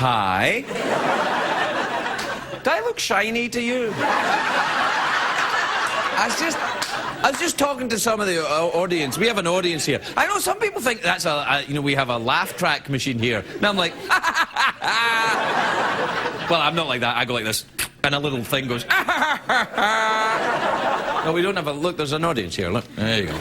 Hi. Do I look shiny to you? I was just talking to some of the audience. We have an audience here. I know some people think that's we have a laugh track machine here. And I'm like, well, I'm not like that. I go like this, and a little thing goes, no, we don't have a, look, there's an audience here. Look, there you go.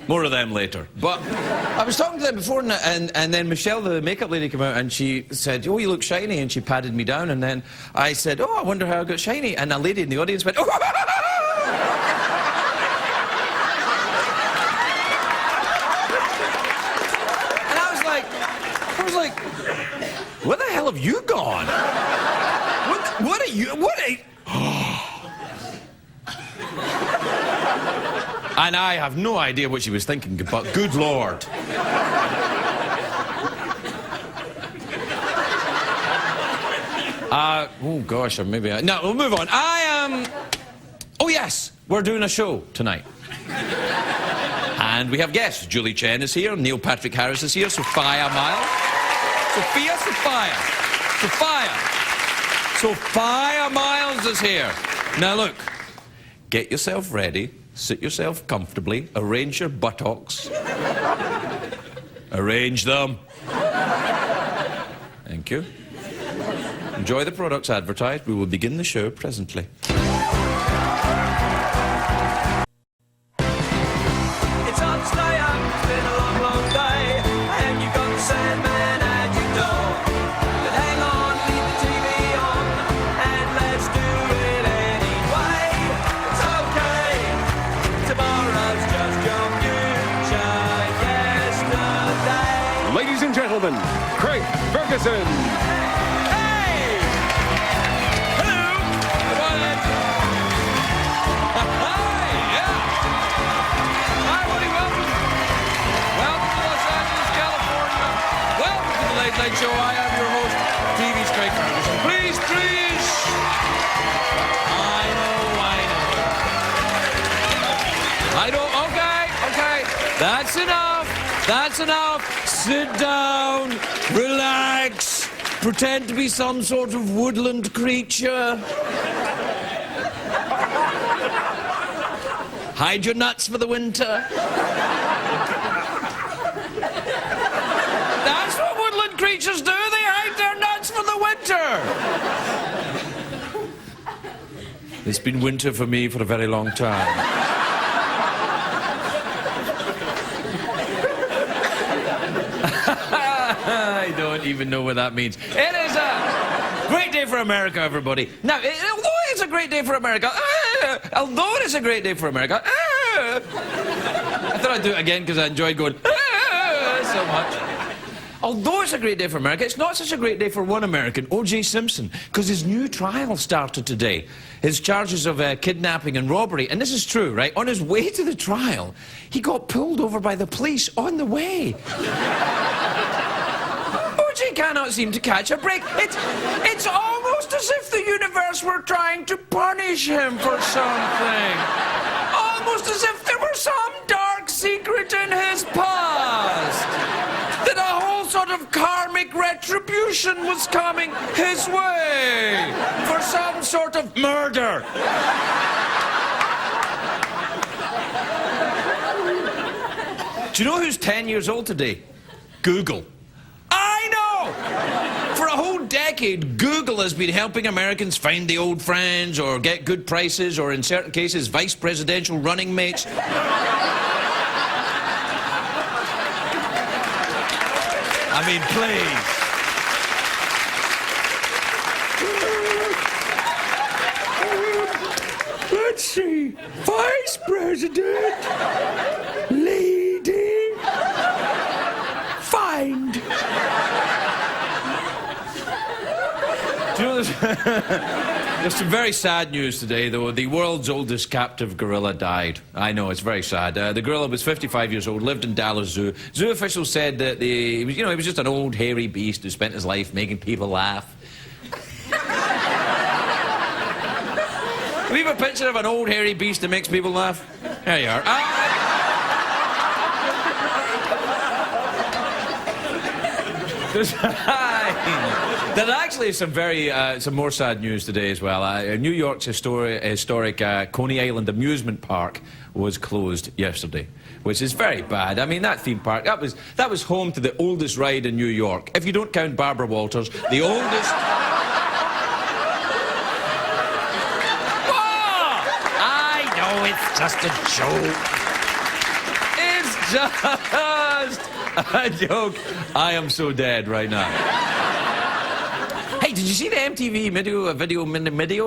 More of them later. But I was talking to them before, and then Michelle, the makeup lady, came out and she said, oh, you look shiny, and she patted me down, and then I said, oh, I wonder how I got shiny, and a lady in the audience went, oh, and I was like, where the hell have you gone? What are you, And I have no idea what she was thinking, but good Lord. Oh gosh, or maybe no, we'll move on. Oh yes, we're doing a show tonight. And we have guests. Julie Chen is here, Neil Patrick Harris is here, Sophia Myles. Sophia Myles is here. Now look, get yourself ready. Sit yourself comfortably, arrange your buttocks. Arrange them. Thank you. Enjoy the products advertised. We will begin the show presently. It's hard to stay up, it's been a long, long day, and you've got the Sandman at your door. But hang on, leave the TV on, and let's do it anyway. It's okay. Tomorrow's just your future yesterday. Ladies and gentlemen, Craig Ferguson. Hey! Hello! Come on in. Hi, yeah. Hi, Woody, welcome. Welcome to Los Angeles, California. Welcome to the Late Late Show. I am your host, TV's Craig Ferguson. Please, please. I know, okay. That's enough. Sit down, relax, pretend to be some sort of woodland creature. Hide your nuts for the winter. That's what woodland creatures do, they hide their nuts for the winter. It's been winter for me for a very long time. I don't even know what that means. It is a great day for America, everybody. Now, although it's a great day for America, I thought I'd do it again because I enjoyed going so much. Although it's a great day for America, it's not such a great day for one American, O.J. Simpson, because his new trial started today. His charges of kidnapping and robbery, and this is true, right? On his way to the trial, he got pulled over by the police on the way. O.J. cannot seem to catch a break. It's almost as if the universe were trying to punish him for something. Almost as if there were some dark secret in his past. That a whole sort of karmic retribution was coming his way for some sort of murder. Do you know who's 10 years old today? Google. I know! For a whole decade, Google has been helping Americans find the old friends or get good prices or, in certain cases, vice presidential running mates. I mean, please. Let's see. Vice President. Lady. Find. Do you know there's some very sad news today, though. The world's oldest captive gorilla died. I know, it's very sad. The gorilla was 55 years old, lived in Dallas Zoo. Zoo officials said that he was just an old hairy beast who spent his life making people laugh. Leave a picture of an old hairy beast that makes people laugh. There you are. There actually is some more sad news today as well. New York's historic Coney Island amusement park was closed yesterday, which is very bad. I mean, that theme park, that was home to the oldest ride in New York. If you don't count Barbara Walters, the oldest... Whoa! I know, it's just a joke. It's just a joke. I am so dead right now. Hey, did you see the MTV Video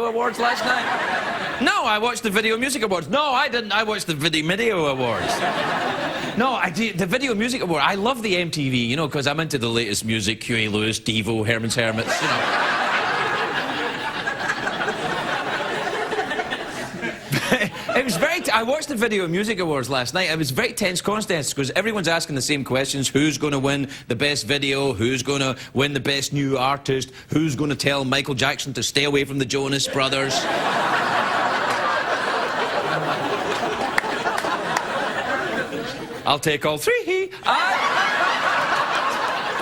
Awards last night? No, I watched the Video Music Awards. No, I didn't. I watched the Video Awards. No, I did the Video Music Award. I love the MTV, you know, because I'm into the latest music, Huey Lewis, Devo, Herman's Hermits, you know. It was I watched the Video Music Awards last night. It was very tense contest because everyone's asking the same questions. Who's going to win the best video? Who's going to win the best new artist? Who's going to tell Michael Jackson to stay away from the Jonas Brothers? I'll take all three.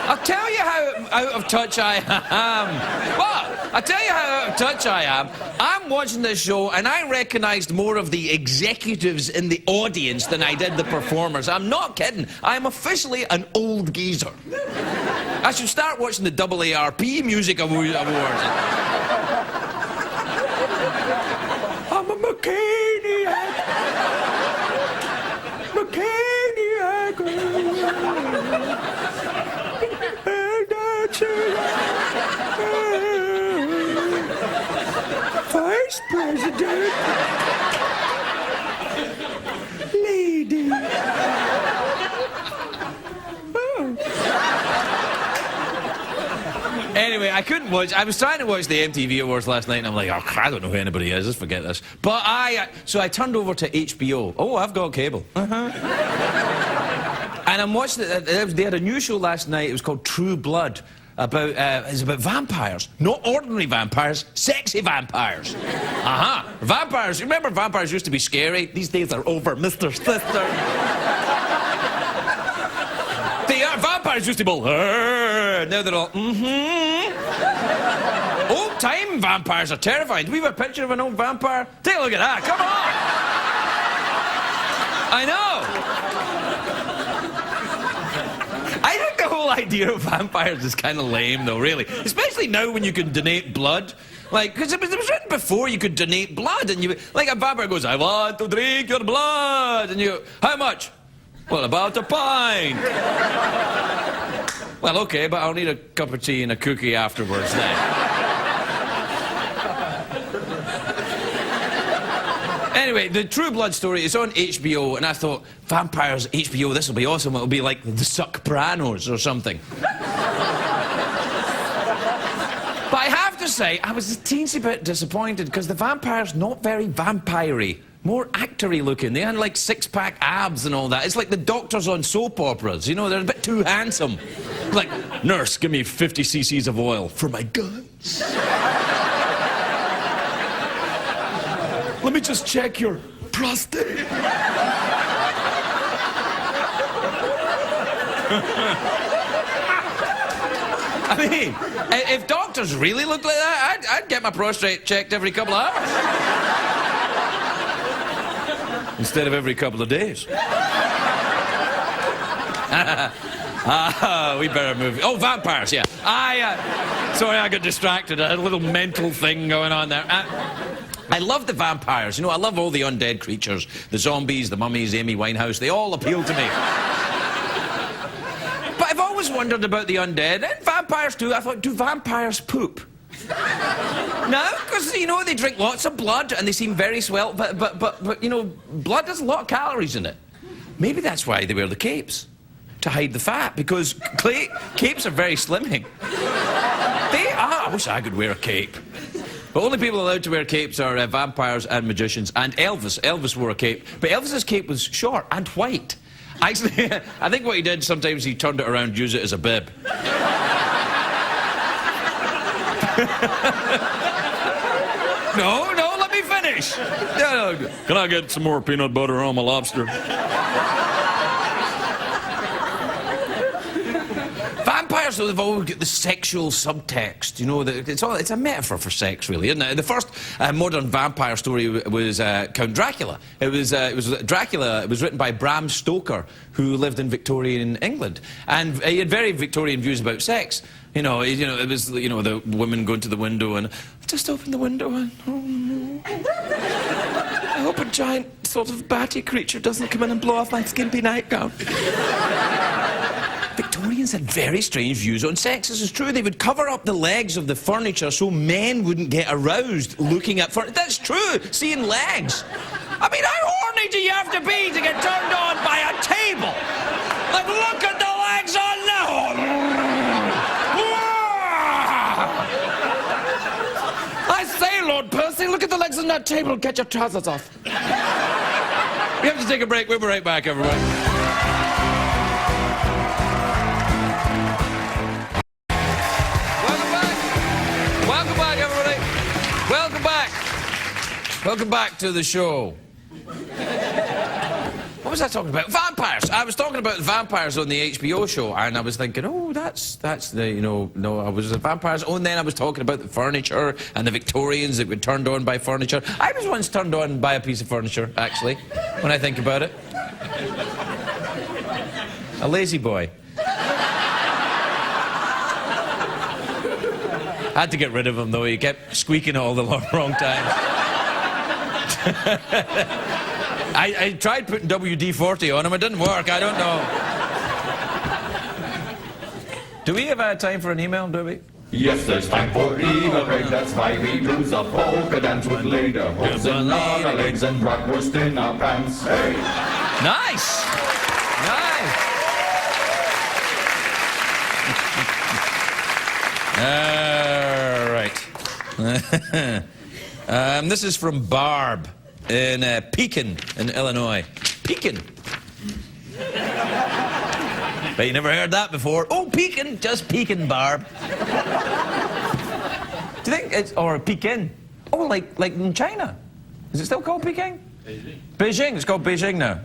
I'll tell you how out of touch I am. What? I'll tell you how out of touch I am. I'm watching this show and I recognised more of the executives in the audience than I did the performers. I'm not kidding. I'm officially an old geezer. I should start watching the AARP Music Awards. I'm a mechaniac. Vice President, lady. Oh. Anyway, I couldn't watch. I was trying to watch the MTV Awards last night, and I'm like, oh, I don't know who anybody is. Let's forget this. But so I turned over to HBO. Oh, I've got cable. And I'm watching it. They had a new show last night. It was called True Blood. It's about vampires. Not ordinary vampires, sexy vampires. Vampires. Remember vampires used to be scary? These days are over, Mr. Sister. Vampires used to be all, now they're all, Old time vampires are terrifying. Do we have a picture of an old vampire? Take a look at that, come on! I know! I think the whole idea of vampires is kind of lame, though, really. Especially now when you can donate blood. Like, because it was written before you could donate blood, and like a vampire goes, I want to drink your blood, and you go, how much? Well, about a pint. Well, okay, but I'll need a cup of tea and a cookie afterwards then. Anyway, the True Blood story is on HBO, and I thought, vampires, HBO, this will be awesome. It'll be like the Sopranos or something. But I have to say, I was a teensy bit disappointed because the vampire's not very vampire-y. More actor-y looking. They had like six-pack abs and all that. It's like the doctors on soap operas. You know, they're a bit too handsome. Like, nurse, give me 50 cc's of oil for my guns. Let me just check your prostate. I mean, if doctors really looked like that, I'd get my prostate checked every couple of hours. Instead of every couple of days. We better move. Oh, vampires, yeah. Sorry, I got distracted. I had a little mental thing going on there. I love the vampires. You know, I love all the undead creatures. The zombies, the mummies, Amy Winehouse. They all appeal to me. But I've always wondered about the undead. And vampires too. I thought, do vampires poop? No, because, you know, they drink lots of blood and they seem very swell. But you know, blood has a lot of calories in it. Maybe that's why they wear the capes. To hide the fat. Because capes are very slimming. They are. I wish I could wear a cape. The only people allowed to wear capes are vampires and magicians, and Elvis. Elvis wore a cape, but Elvis's cape was short and white. Actually, I think what he did, sometimes he turned it around, use it as a bib. No, let me finish. No. Can I get some more peanut butter on my lobster? Vampires Vampires, though, they've always got the sexual subtext. You know, it's a metaphor for sex, really, isn't it? The first modern vampire story was Count Dracula. It was Dracula. It was written by Bram Stoker, who lived in Victorian England, and he had very Victorian views about sex. You know, it was the women going to the window and just open the window and oh no. I hope a giant sort of batty creature doesn't come in and blow off my skimpy nightgown. Victorians had very strange views on sex. This is true. They would cover up the legs of the furniture so men wouldn't get aroused looking at furniture. That's true. Seeing legs. I mean, how horny do you have to be to get turned on by a table? Like, look at the legs on now. I say, Lord Percy, look at the legs on that table. Get your trousers off. We have to take a break. We'll be right back, everybody. Welcome back, everybody. Welcome back. Welcome back to the show. What was I talking about? Vampires. I was talking about the vampires on the HBO show, and I was thinking, oh, that's the, no, I was the vampires. Oh, and then I was talking about the furniture and the Victorians that were turned on by furniture. I was once turned on by a piece of furniture, actually, when I think about it. A lazy boy. I had to get rid of him, though. He kept squeaking all the wrong times. I tried putting WD-40 on him. It didn't work. I don't know. Do we have time for an email, do we? Yes, there's time for email break. That's why we do the polka dance with lederhosen on our legs and bratwurst in our pants. Hey! Nice! Nice! All right. This is from Barb in Pekin, in Illinois. Pekin. Bet you never heard that before. Oh, Pekin, just Pekin, Barb. Do you think it's, or Pekin? Oh, like in China. Is it still called Peking? Beijing. Beijing, it's called Beijing now.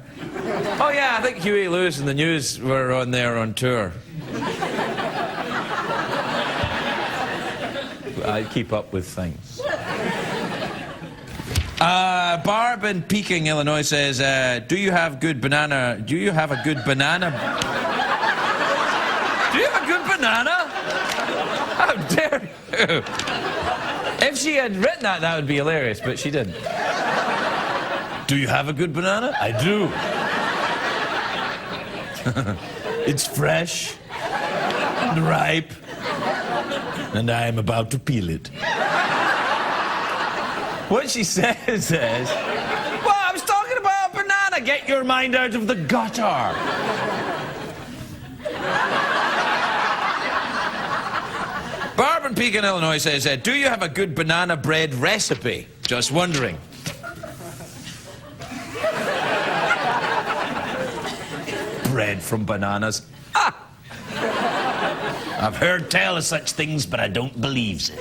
Oh yeah, I think Huey Lewis and the News were on there on tour. I keep up with things. Barb in Peking, Illinois says, do you have a good banana? Do you have a good banana? How dare you? If she had written that, that would be hilarious, but she didn't. Do you have a good banana? I do. It's fresh and ripe, and I am about to peel it. What she says is, well, I was talking about a banana. Get your mind out of the gutter. Barb in Pekin, Illinois says, do you have a good banana bread recipe? Just wondering. Bread from bananas. Ah! I've heard tell of such things, but I don't believe it.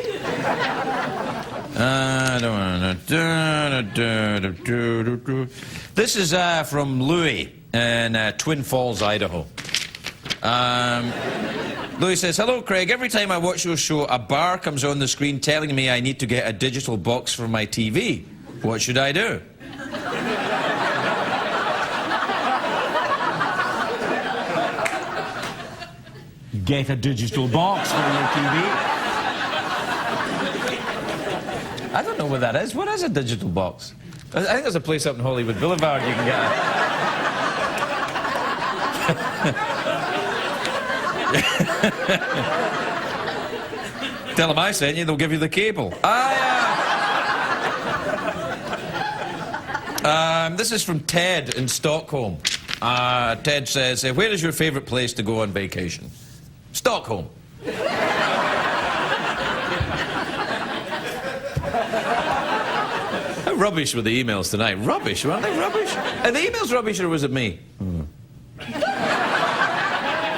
This is from Louis in Twin Falls, Idaho. Louis says, hello, Craig. Every time I watch your show, a bar comes on the screen telling me I need to get a digital box for my TV. What should I do? Get a digital box for your TV. I don't know what that is. What is a digital box? I think there's a place up in Hollywood Boulevard you can get Tell them I sent you, they'll give you the cable. This is from Ted in Stockholm. Ted says, where is your favourite place to go on vacation? Stockholm. How rubbish were the emails tonight? Rubbish, weren't they? Rubbish? Are the emails rubbish or was it me?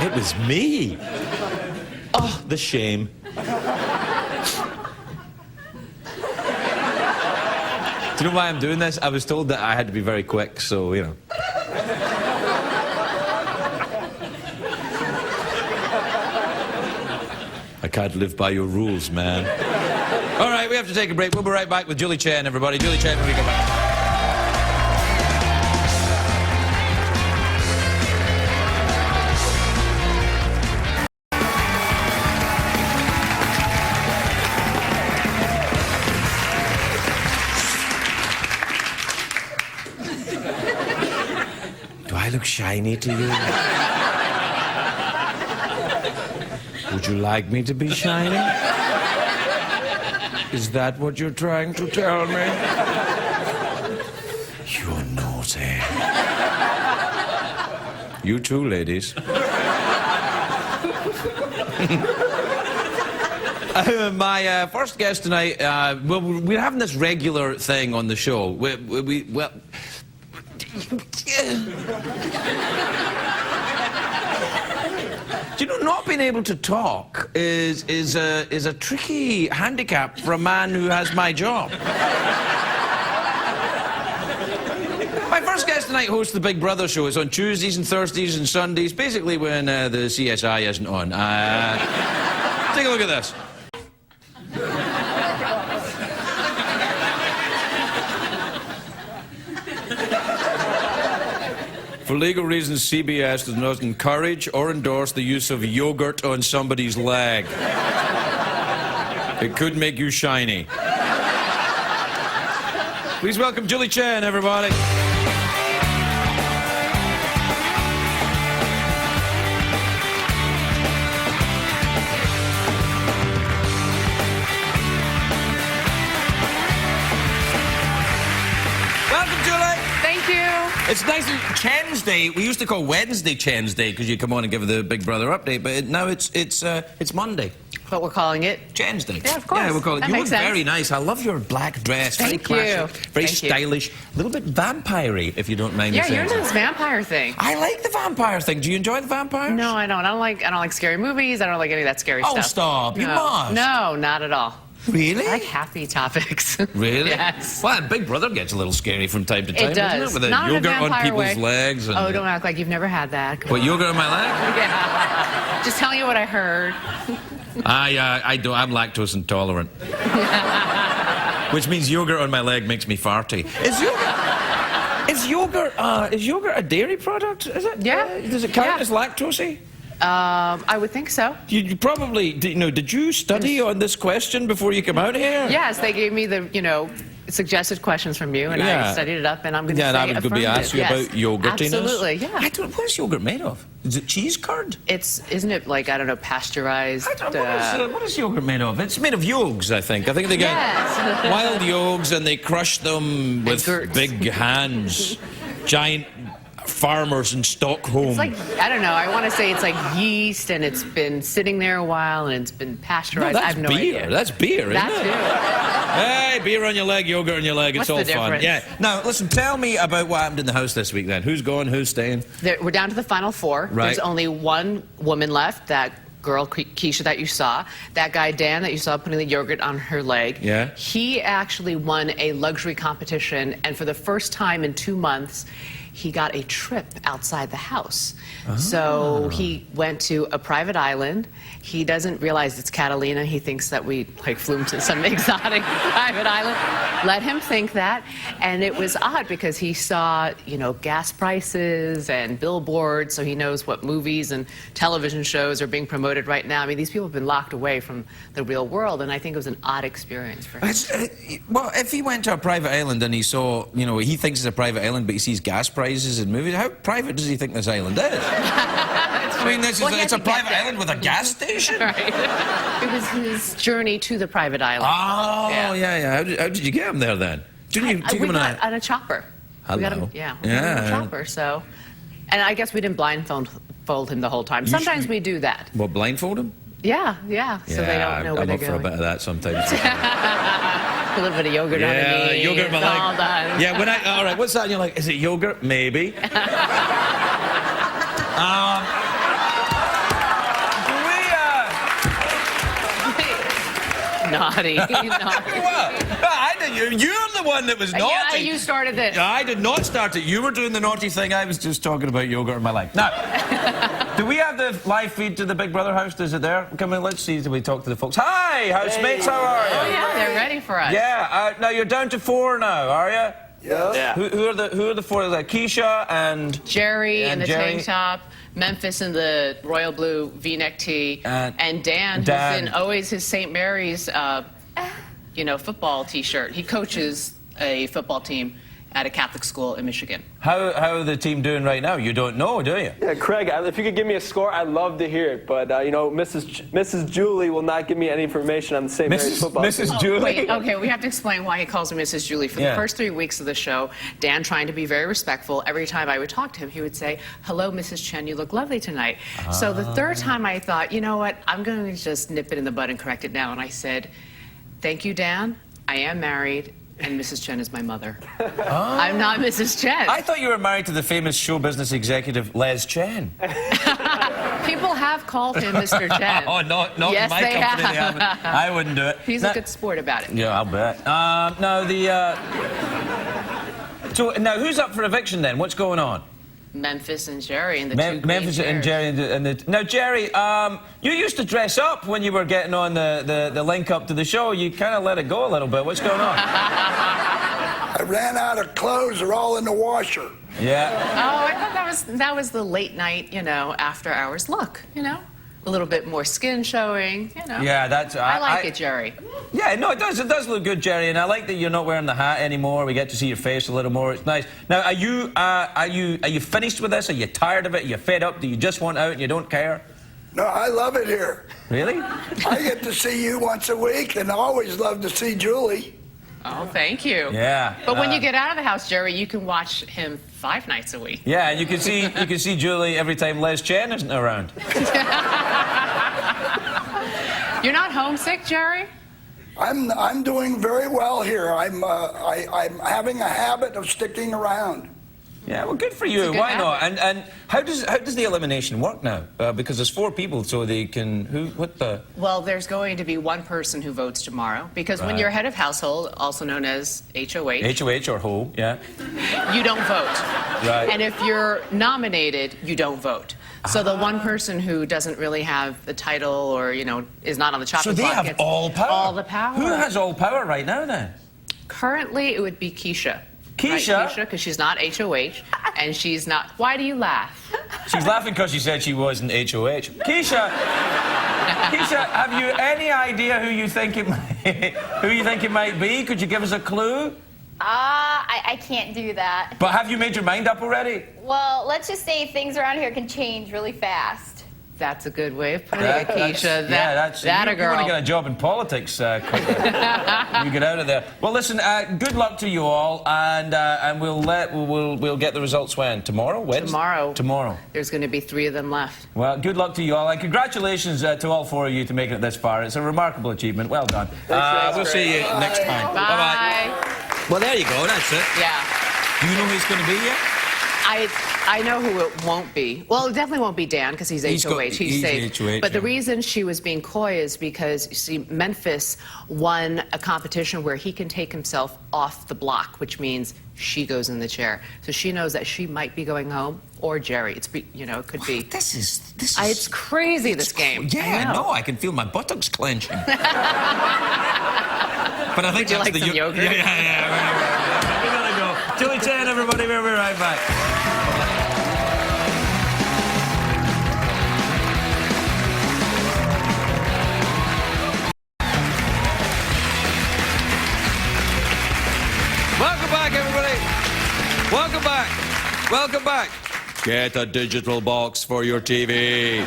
It was me. Oh, the shame. Do you know why I'm doing this? I was told that I had to be very quick, so, you know. I can't live by your rules, man. All right, we have to take a break. We'll be right back with Julie Chen, everybody. Julie Chen when we come back. Do I look shiny to you? Would you like me to be shiny? Is that what you're trying to tell me? You're naughty. You too, ladies. My first guest tonight, well, we're having this regular thing on the show. Well... Do you know, not being able to talk is a tricky handicap for a man who has my job. My first guest tonight hosts the Big Brother show. It's on Tuesdays and Thursdays and Sundays, basically when the CSI isn't on. Take a look at this. For legal reasons, CBS does not encourage or endorse the use of yogurt on somebody's leg. It could make you shiny. Please welcome Julie Chen, everybody. Welcome, Julie. Thank you. It's nice. Chen's Day. We used to call Wednesday Chen's Day because you come on and give the Big Brother update, but now it's Monday. But we're calling it Chen's Day. Yeah, of course. Yeah, we'll call it. That You look makes sense. very nice. I love your black dress. Thank very you. classic, very Thank you. stylish, a little bit vampire-y, if you don't mind me Yeah, saying. you're into this vampire thing. I like the vampire thing. Do you enjoy the vampires? No, I don't. I don't like scary movies. I don't like any of that scary Oh, stuff. stop. You No. must. No, not at all. Really? I like happy topics. Really? Yes. Well, Big Brother gets a little scary from time to time, It doesn't does. it? With the Not in a yogurt on vampire people's way. legs. And Oh, don't act like you've never had that. Come What, on. yogurt on my leg? Yeah. Just telling you what I heard. I do. I'm lactose intolerant. Which means yogurt on my leg makes me farty. Is yogurt a dairy product? Is it? Yeah. Does it count Yeah. as lactosey? I would think so. You probably, did you study on this question before you come out here? Yes, they gave me the, suggested questions from you, and Yeah. I studied it up, and I'm going to Yeah, say and I would be affirmative. asking Yes. about yogurtiness. Absolutely, yeah. What is yogurt made of? Is it cheese curd? Isn't it like, I don't know, pasteurized? What is yogurt made of? It's made of yolks, I think. I think they get Yes. wild yolks and they crush them with Gurts. big hands. Giant farmers in Stockholm. It's like, I don't know, I want to say it's like yeast, and it's been sitting there a while, and it's been No, pasteurized. I that's have no beer. idea. That's beer, isn't That's it? beer. Hey, beer on your leg, yogurt on your leg. It's What's all the fun. difference? Yeah. Now, listen, tell me about what happened in the house this week then. Who's going, who's staying? We're down to the final four. Right. There's only one woman left, that girl, Keisha, that you saw. That guy, Dan, that you saw putting the yogurt on her leg. Yeah. He actually won a luxury competition, and for the first time in 2 months, he got a trip outside the house. So he went to a private island. He doesn't realize it's Catalina. He thinks that we flew him to some exotic private island. Let him think that. And it was odd because he saw, gas prices and billboards, so he knows what movies and television shows are being promoted right now. I mean, these people have been locked away from the real world, and I think it was an odd experience for him. Well, if he went to a private island and he saw, he thinks it's a private island, but he sees gas prices in movies, how private does he think this island is? I mean, it's a private island with a gas station? Right. It was his journey to the private island. Oh, yeah. How did you get him there then? Didn't you take We him got on a chopper. Hello. We got him, we got him on a chopper, so. And I guess we didn't blindfold him the whole time. Sometimes we do that. What, blindfold him? Yeah. So they don't know where I'm they're up for a going. bit of that sometimes. A little bit of yogurt underneath. Yogurt in my it's all leg. done. Yeah, all right, what's that? And you're like, is it yogurt? Maybe. Naughty. What? I didn't. You're the one that was naughty. Yeah, you started this. I did not start it. You were doing the naughty thing. I was just talking about yogurt in my leg. Now, Do we have the live feed to the Big Brother house? Is it there? Come in, let's see. Do we talk to the folks? Hi, housemates, how are you? Oh, yeah, they're ready for us. Yeah, now you're down to 4 now, are you? Yeah. Who are the 4? Like Keisha and... Jerry in the Jerry. tank top, Memphis in the royal blue V-neck tee, and Dan, who's in always his St. Mary's, football T-shirt. He coaches a football team at a Catholic school in Michigan. How are the team doing right now? You don't know, do you? Yeah, Craig, if you could give me a score, I'd love to hear it. But, Mrs. Julie will not give me any information on the St. Mary's football team. Mrs. Julie? Wait, okay, we have to explain why he calls her Mrs. Julie. For the first 3 weeks of the show, Dan, trying to be very respectful, every time I would talk to him, he would say, "Hello, Mrs. Chen, you look lovely tonight." So the third time I thought, you know what, I'm going to just nip it in the bud and correct it now. And I said, "Thank you, Dan. I am married. And Mrs. Chen is my mother." I'm not Mrs. Chen. I thought you were married to the famous show business executive Les Chen. People have called him Mr. Chen. Oh, not yes, in my they company. They have. haven't. I wouldn't do it. He's a good sport about it. Yeah, I'll bet. So now, who's up for eviction then? What's going on? Memphis and Jerry and the two Memphis and Jerry and the now Jerry, you used to dress up when you were getting on the link up to the show. You kind of let it go a little bit. What's going on? I ran out of clothes. They're all in the washer. Yeah. Oh, I thought that was the late night, after hours look, a little bit more skin showing, Yeah, that's. I like it, Jerry. Yeah, no, it does. It does look good, Jerry, and I like that you're not wearing the hat anymore. We get to see your face a little more. It's nice. Now, are you finished with this? Are you tired of it? Are you fed up? Do you just want out and you don't care? No, I love it here. Really? I get to see you once a week, and I always love to see Julie. Oh, thank you. Yeah. But when you get out of the house, Jerry, you can watch him 5 nights a week. Yeah, and you can see Julie every time Les Chen isn't around. You're not homesick, Jerry? I'm doing very well here. I'm having a habit of sticking around. Yeah, well, good for you. Good Why not? habit. And how does the elimination work now? Because there's 4 people, so they can Well, there's going to be 1 person who votes tomorrow, because when you're head of household, also known as HOH, HOH or Ho, yeah. you don't vote. Right. And if you're nominated, you don't vote. So the 1 person who doesn't really have the title or, is not on the chopping So they block have gets all power. all the power. Who has all power right now then? Currently, it would be Keisha. Keisha? Right, Keisha, because she's not HOH, and she's not... Why do you laugh? She's laughing because she said she wasn't HOH. Keisha, have you any idea who you think it might be? Could you give us a clue? I can't do that. But have you made your mind up already? Well, let's just say things around here can change really fast. That's a good way of putting it, Keisha. That a girl. You want to get a job in politics quickly. You get out of there. Well, listen. Good luck to you all, and we'll get the results when tomorrow. Wednesday? Tomorrow. Tomorrow. There's going to be 3 of them left. Well, good luck to you all, and congratulations to all 4 of you to making it this far. It's a remarkable achievement. Well done. We'll see you next time. Bye. Well, there you go. That's it. Yeah. Do you know who it's going to be yet? I know who it won't be. Well, it definitely won't be Dan, because he's HOH. He's safe. HOH, but the reason she was being coy is because, you see, Memphis won a competition where he can take himself off the block, which means she goes in the chair. So she knows that she might be going home, or Jerry. It could be. This is. It's crazy, this game. Yeah, I know. I can feel my buttocks clenching. But I think Would you like some yogurt? Yeah. We're gonna go. Julie Chen, everybody. We'll be right back. Welcome back, everybody. Welcome back. Welcome back. Get a digital box for your TV.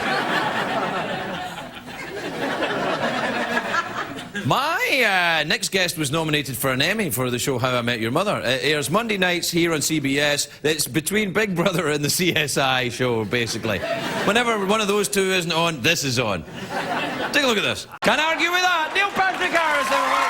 My next guest was nominated for an Emmy for the show How I Met Your Mother. It airs Monday nights here on CBS. It's between Big Brother and the CSI show, basically. Whenever one of those 2 isn't on, this is on. Take a look at this. Can't argue with that. Neil Patrick Harris, everybody.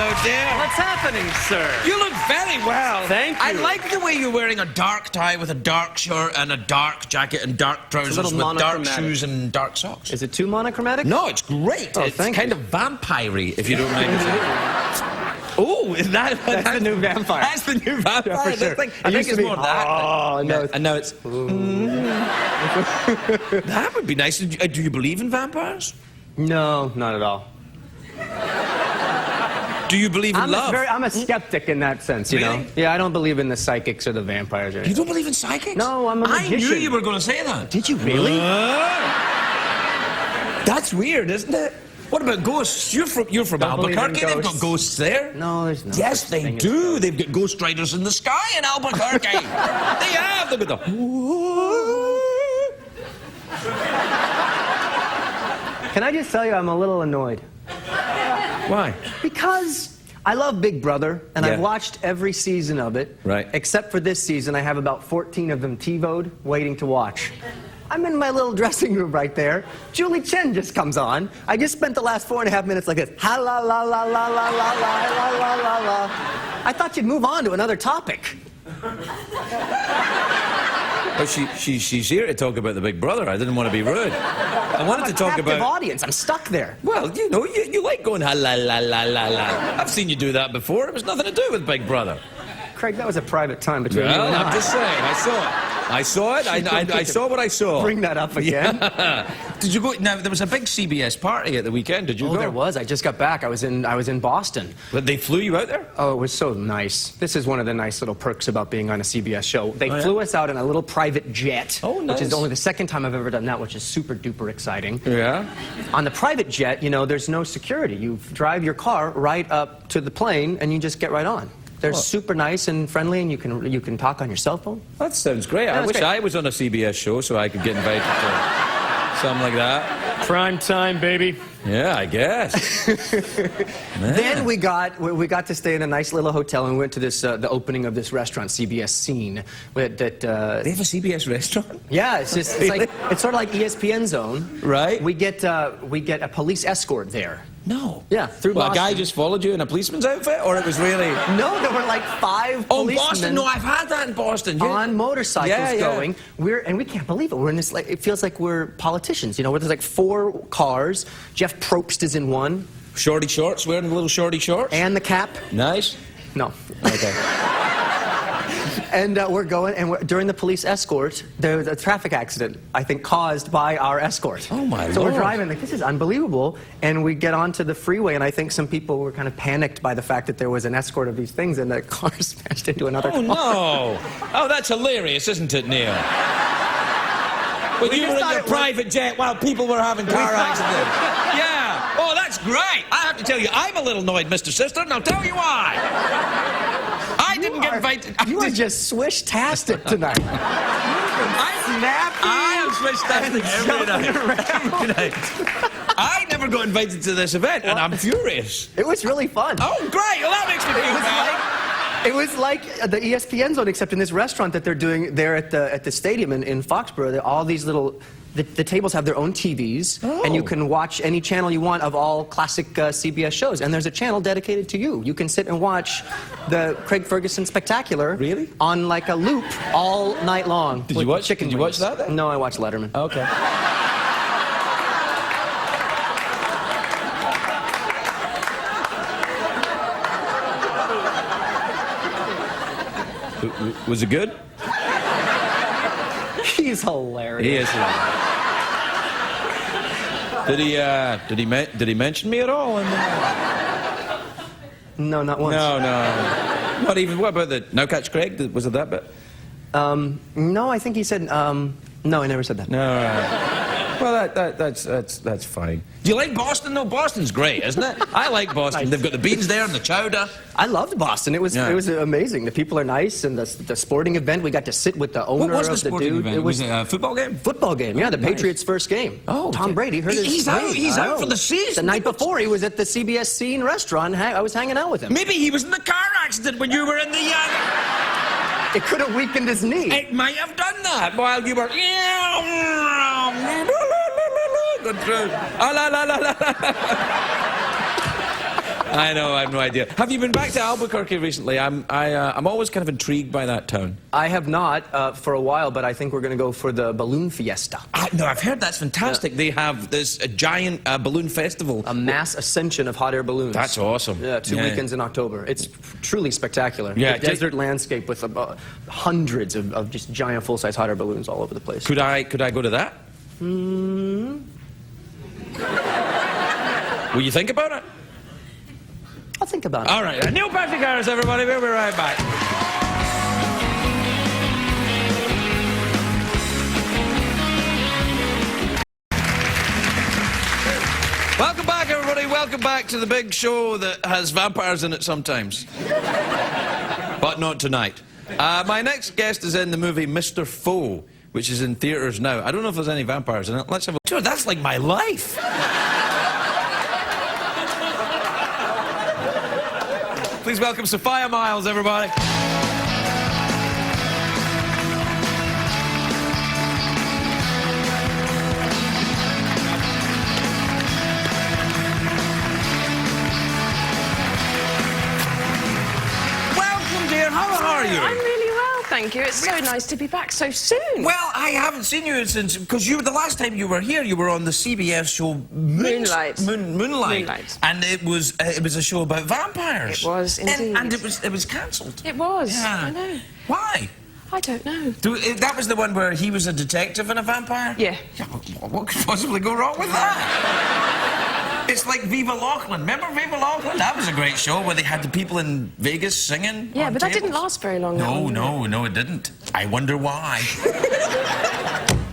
Hello, dear. What's happening, sir? You look very well. Thank you. I like the way you're wearing a dark tie with a dark shirt and a dark jacket and dark trousers little with dark monochromatic. shoes and dark socks. Is it too monochromatic? No, it's great. Oh, it's thank kind you. of vampire-y, if you don't mind me saying. Oh, is that... That's the new vampire. That's the new vampire. Yeah, for sure. I think It used it's to be, more that. oh, no, And now it's... That would be nice. Do you believe in vampires? No, not at all. Do you believe in love? I'm a skeptic in that sense, you Really? know? Yeah, I don't believe in the psychics or the vampires or You anything. don't believe in psychics? No, I'm a I knew magician. you were going to say that. Did you really? That's weird, isn't it? What about ghosts? You're from Don't believe in Albuquerque. They've got ghosts. ghosts there. No, there's no. Yes, such they thing as do. ghosts. They've got ghost riders in the sky in Albuquerque. They have. They've got the... Can I just tell you, I'm a little annoyed. Why? Because I love Big Brother, and Yeah. I've watched every season of it. Right. Except for this season, I have about 14 of them TiVo'd, waiting to watch. I'm in my little dressing room right there. Julie Chen just comes on. I just spent the last 4.5 minutes like this. Ha la la la la la la la la la la la. I thought you'd move on to another topic. But she's here to talk about the Big Brother. I didn't want to be rude. I wanted to talk Captive about... audience. I'm stuck there. Well, you know, you like going ha la la la la la. I've seen you do that before. It was nothing to do with Big Brother. Craig, that was a private time between you Well, and I'm I. just saying. I saw it. I saw it. I saw what I saw. Bring that up again. Did you go? Now there was a big CBS party at the weekend. Did you Oh, go? there was. I just got back. I was in Boston. But they flew you out there? Oh, it was so nice. This is one of the nice little perks about being on a CBS show. They Oh, yeah? flew us out in a little private jet, Oh, nice. which is only the second time I've ever done that, which is super duper exciting. Yeah. On the private jet, you know, there's no security. You drive your car right up to the plane, and you just get right on. They're super nice and friendly, and you can talk on your cell phone. That sounds great. Yeah, I it's wish great. I was on a CBS show so I could get invited to something like that. Prime time, baby. Yeah, I guess. Then we got to stay in a nice little hotel, and we went to this the opening of this restaurant, CBS Scene. They have a CBS restaurant? Yeah, it's sort of like ESPN Zone. Right. We get a police escort there. No. Yeah, through Well, a Boston. Oh, guy just followed you in a policeman's outfit, or it was really... No, there were like 5 Oh, policemen Boston. No, I've had that in Boston. Yeah. on motorcycles Yeah, yeah. going. And we can't believe it. We're in this like, it feels like we're politicians, you know, where there's like 4 cars. Jeff Probst is in one, Shorty shorts, wearing the little shorty shorts. and the cap. Nice. No. Okay. And we're going, and during the police escort, there was a traffic accident, I think, caused by our escort. Oh, my So Lord. we're driving, like, this is unbelievable. And we get onto the freeway, and I think some people were kind of panicked by the fact that there was an escort of these things, and the car smashed into another Oh, car. no. Oh, that's hilarious, isn't it, Neil? When We you just were in thought your it was- private jet while people were having car thought- accidents. Yeah. Oh, that's great. I have to tell you, I'm a little annoyed, Mr. Sister, and I'll tell you why. I didn't get invited. You are just swish-tastic tonight. I am swish-tastic every night. I never got invited to this event, and I'm furious. It was really fun. Oh, great. Well, that makes me feel better. It was like the ESPN Zone, except in this restaurant that they're doing there at the stadium in Foxborough. All these little... The tables have their own TVs, and you can watch any channel you want of all classic CBS shows. And there's a channel dedicated to you. You can sit and watch the Craig Ferguson Spectacular Really? on like a loop all night long. Did with you watch? chicken Did you watch wings. that then? No, I watched Letterman. Okay. Was it good? He's hilarious. He is. Did he mention me at all? No, not once. No. Not even. What about the No Catch Craig? Was it that bit? No, I think he said, no, I never said that. No. Well, that's fine. Do you like Boston though? Boston's great, isn't it? I like Boston. They've got the beans there and the chowder. I loved Boston. It was amazing. The people are nice, and the sporting event. We got to sit with the owner What was the of the sporting dude. event? It was it a football game? football game. Yeah, the Patriots' first game. Oh, Tom okay. Brady hurt his He's out. leg. He's I out know. for the season. The night before, he was at the CBS Scene restaurant. I was hanging out with him. Maybe he was in the car accident when you were in the. It could have weakened his knee. It might have done that while you were. I know, I have no idea. Have you been back to Albuquerque recently? I'm always kind of intrigued by that town. I have not for a while, but I think we're going to go for the balloon fiesta. No, I've heard that's fantastic. They have this giant balloon festival. A mass ascension of hot air balloons. That's awesome. Yeah, two weekends in October. It's truly spectacular. Yeah, the desert landscape with hundreds of just giant full-size hot air balloons all over the place. Could I go to that? Will you think about it? I'll think about it. All right. Neil Patrick Harris, everybody. We'll be right back. Welcome back, everybody. Welcome back to the big show that has vampires in it sometimes. But not tonight. My next guest is in the movie Mr. Foe, which is in theaters now. I don't know if there's any vampires in it. Let's have a... Dude, that's like my life. Please welcome Sophia Myles, everybody. Welcome, dear. How are you? I'm really well, thank you. It's so nice to be back so soon. Well, I haven't seen you since, because you, the last time you were here, you were on the CBS show Moonlight. Moonlight. And it was a show about vampires. It was, indeed. And it was cancelled. It was, Yeah. I know. Why? I don't know. That was the one where he was a detective and a vampire? Yeah. What could possibly go wrong with that? It's like Viva Laughlin. Remember Viva Laughlin? That was a great show where they had the people in Vegas singing. Yeah, on but that didn't tables. last very long. No, it didn't. I wonder why.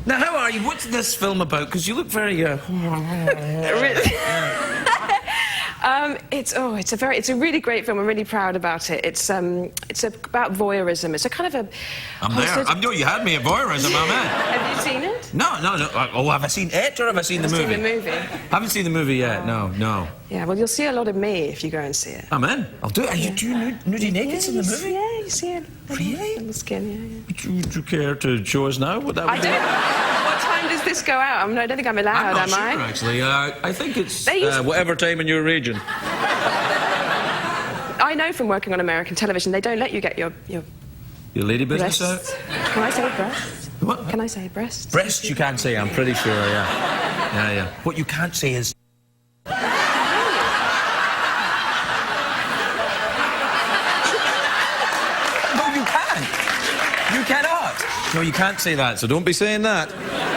Now, how are you? What's this film about? Because you look very... It's a really great film. I'm really proud about it. It's about voyeurism. It's a kind of a... I'm there. I know you had me at voyeurism, I'm in. Have you seen it? No. Oh, have I seen it or have I seen the movie? I've seen the movie. Haven't seen the movie yet, no. Yeah, well, you'll see a lot of me if you go and see it. I'm in. I'll do it. Are you nudie naked in the movie? Yeah, you see it. Really? On the skin, yeah. Would you care to show us now what that would I don't... What time does this go out? I don't think I'm allowed, I'm not sure, I? actually. I think it's They used- whatever time in your region. I know from working on American television, they don't let you get your Your lady business breasts. out? Can I say breasts? What? Can I say breasts? Breasts you can't say, I'm pretty sure, yeah. What you can't say is... No, you can't. You cannot. No, you can't say that, so don't be saying that.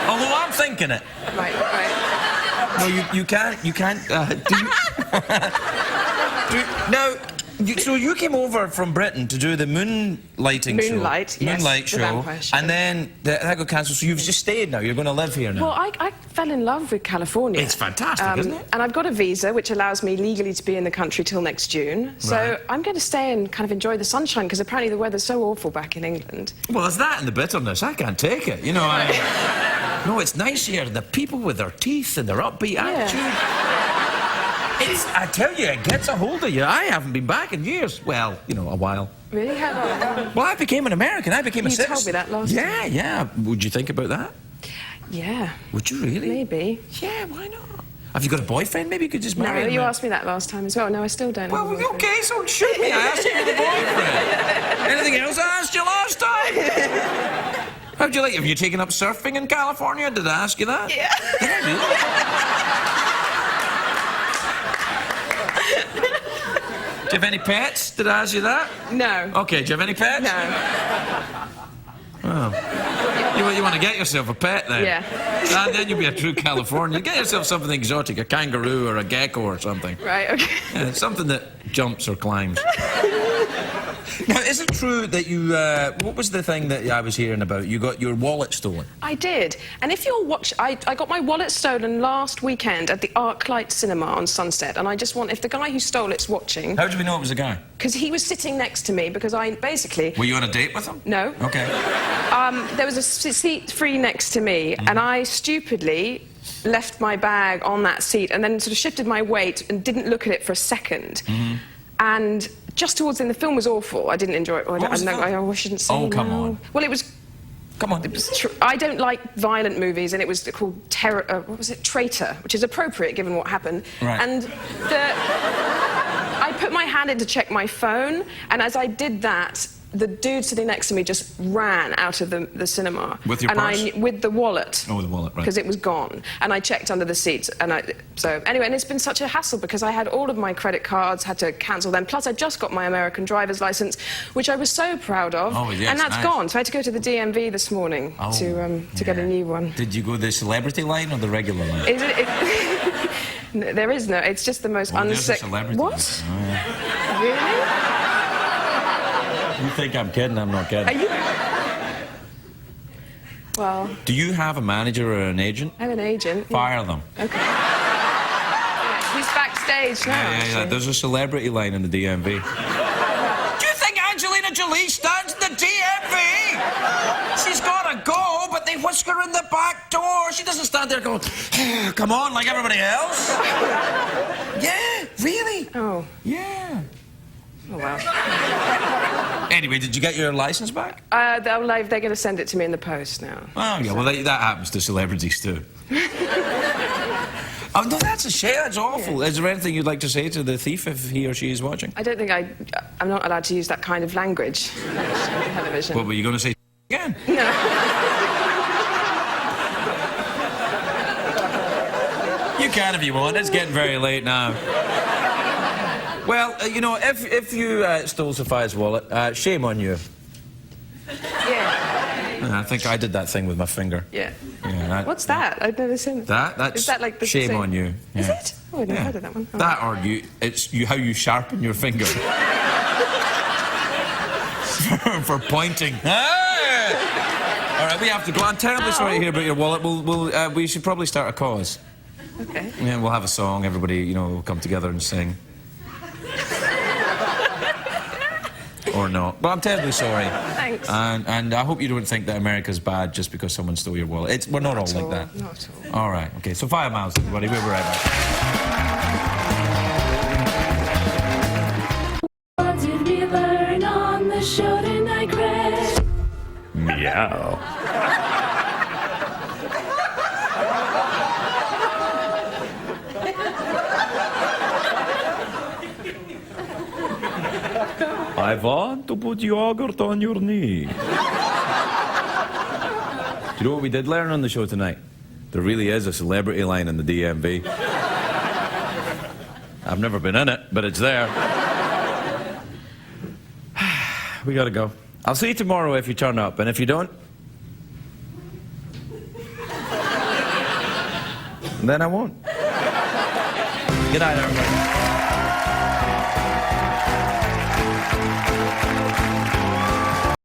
Although I'm thinking it. Right. No, you can't, Now, so you came over from Britain to do the Moonlight show. Yes, Moonlight the show. vampire show. And then that got cancelled, so you've just stayed now. You're going to live here now. Well, I fell in love with California. It's fantastic, isn't it? And I've got a visa which allows me legally to be in the country till next June. So Right. I'm going to stay and kind of enjoy the sunshine because apparently the weather's so awful back in England. Well, there's that and the bitterness. I can't take it. You know, No, it's nice here. The people with their teeth and their upbeat attitude. I tell you, it gets a hold of you. I haven't been back in years. Well, you know, a while. Really? How long? Well, I became an American. I became a You citizen. told me that last time. Yeah. Would you think about that? Yeah. Would you really? Maybe. Yeah, why not? Have you got a boyfriend? Maybe you could just marry No, him. you asked me that last time as well. No, I still don't. Well, have a boyfriend. okay, so shoot me. I asked you for the boyfriend. Anything else I asked you last time? How'd you like it? Have you taken up surfing in California? Did I ask you that? Yeah. Yeah, do you have any pets? Did I ask you that? No. Okay, do you have any pets? No. Oh. You want to get yourself a pet then? Yeah. And then you'll be a true Californian. Get yourself something exotic, a kangaroo or a gecko or something. Right, okay. Yeah, something that jumps or climbs. Now, is it true that you, what was the thing that I was hearing about? You got your wallet stolen? I did. And if you're I got my wallet stolen last weekend at the ArcLight Cinema on Sunset. And I just want, if the guy who stole it's watching... How did we know it was a guy? Because he was sitting next to me, because I basically... Were you on a date with him? No. Okay. There was a seat free next to me, and I stupidly left my bag on that seat and then sort of shifted my weight and didn't look at it for a second. And just towards the end, the film was awful. I didn't enjoy it. I shouldn't say. Oh, come on. Well, it was... Come on. I don't like violent movies, and it was called Traitor, which is appropriate given what happened. Right. And put my hand in to check my phone, and as I did that, the dude sitting next to me just ran out of the cinema. With your purse? With the wallet. Oh, with the wallet, right. Because it was gone. And I checked under the seats. So anyway, and it's been such a hassle because I had all of my credit cards, had to cancel them. Plus, I just got my American driver's license, which I was so proud of. Oh, yes, and that's nice. gone. So I had to go to the DMV this morning to get a new one. Did you go the celebrity line or the regular line? Is it no, there is no. It's just the most There's a celebrity line. What? Oh, yeah. Really? You think I'm kidding? I'm not kidding. Are you? Well, Do you have a manager or an agent? I have an agent. Fire them. Okay. Yeah, he's backstage now. Yeah. actually. There's a celebrity line in the DMV. Do you think Angelina Jolie stands in the DMV? She's got to go, but they whisk her in the back door. She doesn't stand there going, come on, like everybody else. Yeah, really? Oh. Yeah. Oh, wow. Anyway, did you get your license back? They're going to send it to me in the post now. Oh, yeah, well, that happens to celebrities, too. Oh, no, that's a shame. That's awful. Yeah. Is there anything you'd like to say to the thief if he or she is watching? I don't think I'm not allowed to use that kind of language on television. What were you going to say again? No. You can if you want. It's getting very late now. Well, you know, if you stole Sophia's wallet, shame on you. Yeah. I think I did that thing with my finger. Yeah. Yeah, What's that? I've never seen it. That's Is that like the shame same? on you. Is Yeah. it? Oh, I've never heard of that one. Oh. That or how you sharpen your finger. for pointing. Ah! All right, we have to go. I'm terribly sorry to hear about your wallet. We should probably start a cause. Okay. Yeah, we'll have a song. Everybody, you know, will come together and sing. Or not. But I'm terribly sorry. Thanks. And I hope you don't think that America's bad just because someone stole your wallet. We're not all like that. Not at all. All right. Okay. Sophia Myles, everybody. We'll be right back. What did we learn on the show tonight, Craig? Meow. I want to put yogurt on your knee. Do you know what we did learn on the show tonight? There really is a celebrity line in the DMV. I've never been in it, but it's there. We gotta go. I'll see you tomorrow if you turn up, and if you don't, then I won't. Good night, everybody.